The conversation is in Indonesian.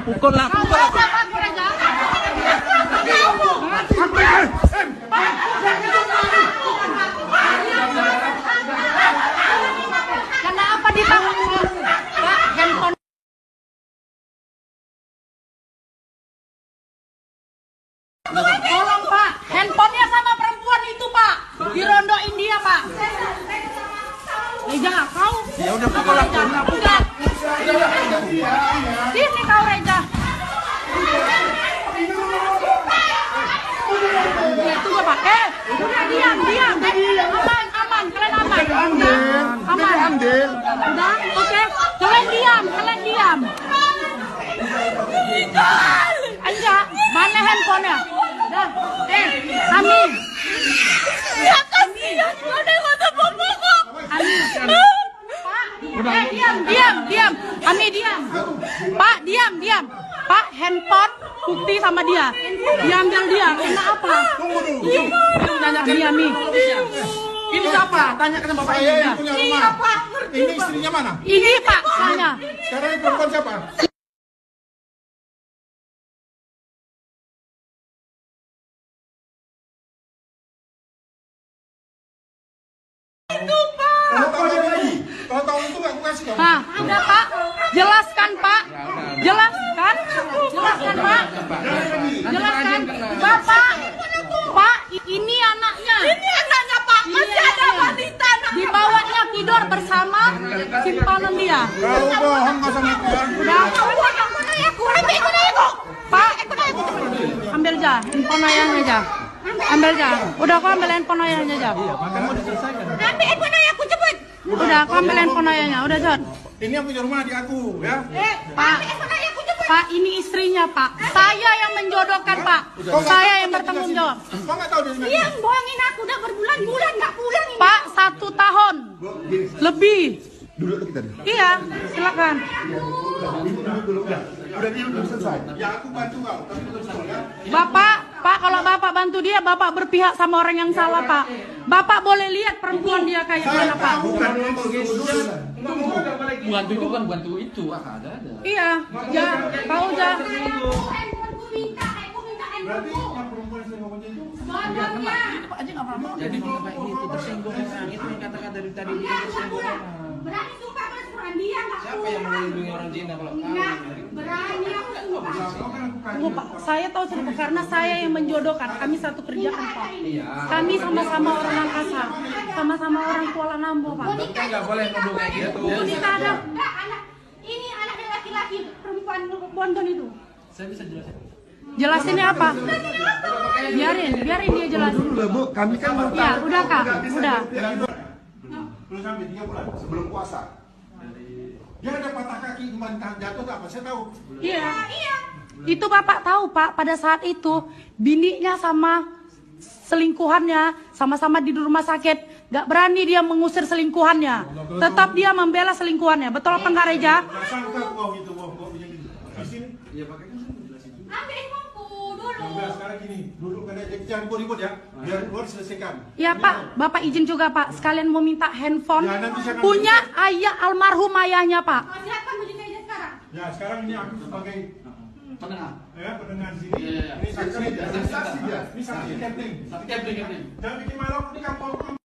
Pukul lah. Kenapa ditahan Pak handphone? Tolong Pak, handphonenya sama perempuan itu Pak, dirondokin dia Pak. Reja, kau? Ya udah pukul aku. Enggak. Sini kau Reja. Itu ya Pak. Udah diam. Aman, kalian aman. Aman. Udah, oke. Kalian diam. Enggak, mana handphonenya? Dah, Amin. Ya kasihan, ada yang mata pokok. Amin. Pak, diam. Ami diam. Pak, diam. Pak, handphone bukti sama dia. Diambil dia. Kena apa? Tunggu dulu. Ami. Ini siapa? Tanya ke bapak Saya ini. yang punya rumah. Iya, Pak. Ini istrinya mana? Ini Pak, saya. Sekarang ini perempuan siapa? Itu Pak. Kalau tahu dia lagi. Kalau tahu itu nggak aku kasih dong. Nah, udah Pak. Jelaskan Pak. Jelaskan Pak. Jelaskan. Bapak. Pak, ini anaknya. Ini anaknya Pak. Masih ada wanita. Dibawanya tidur bersama simpanan dia. Kau bohong nggak sama aku. Udah. Pak, ambil aja handphone ayahnya aja. Ambil aja. Udah kau ambil handphone ayahnya aja. Ambil handphone ayahku cepet. Udah kau ambil handphone ayahnya. Udah cepet. Ini yang punya rumah di aku, ya. Pak, ini istrinya Pak. Saya yang menjodohkan Pak. Saya yang bertanggung jawab. Kau nggak tahu dia di mana? Dia bohongin aku udah berbulan-bulan nggak pulang ini. Pak, 1 tahun lebih. Duduk kita. Iya, silakan. Udah dia udah selesai. Ya aku bantu kau, tapi betul ya. Pak, kalau Bapak bantu dia, Bapak berpihak sama orang yang salah Pak. Bapak boleh lihat perempuan dia kayak mana Pak. Bukan. Bantu itu kan bantu itu. Ada. Iya, kau aja. Berarti yang perempuan yang ngomongnya itu Aja nggak apa-apa. Jadi kalau kayak gitu tersinggung orang itu yang kata-kata dari tadi dia tersinggung orang. Berani sumpah kesuruhan dia nggak Siapa yang melindungi orang Cina kalau kau? berani aku sumpah. Tunggu Pak, saya tahu cerita karena saya yang menjodohkan. Kami satu kerjaan Pak. Kami sama-sama orang Makassar, sama-sama orang Kuala Namu Pak. Kan nggak boleh ngomong kayak gitu. Kita ada ini anak laki-laki perempuan Bonton itu. Saya bisa jelasin. Jelasinnya apa? Biarin dia jelasin. dulu lah Bu, kami kan mau Ya, udah Kak, udah. belum sampai 3 bulan sebelum puasa. Dia ada patah kaki kemarin jatuh tak apa? Saya tahu. Iya. Itu Bapak tahu Pak, pada saat itu bininya sama selingkuhannya sama-sama di rumah sakit. Gak berani dia mengusir selingkuhannya. Tetap dia membela selingkuhannya. Betul apa enggak Reja? Sangka wow gitu, wow begini. Di sini. Iya pakai kan saya jelasin. Ambil buku dulu. Nah, sekarang gini, duduk kan jangan ribut ya. Biar luar selesaikan. Ya Pak, Bapak izin juga Pak. Sekalian mau minta handphone Ya, nanti saya akan punya ayah almarhum ayahnya Pak. Ya, sekarang ini aku sebagai Pendengar. pendengar di sini. Iya. Ini saksi dia. Ini saksi dia. Ini saksi camping. Tapi camping. Jangan bikin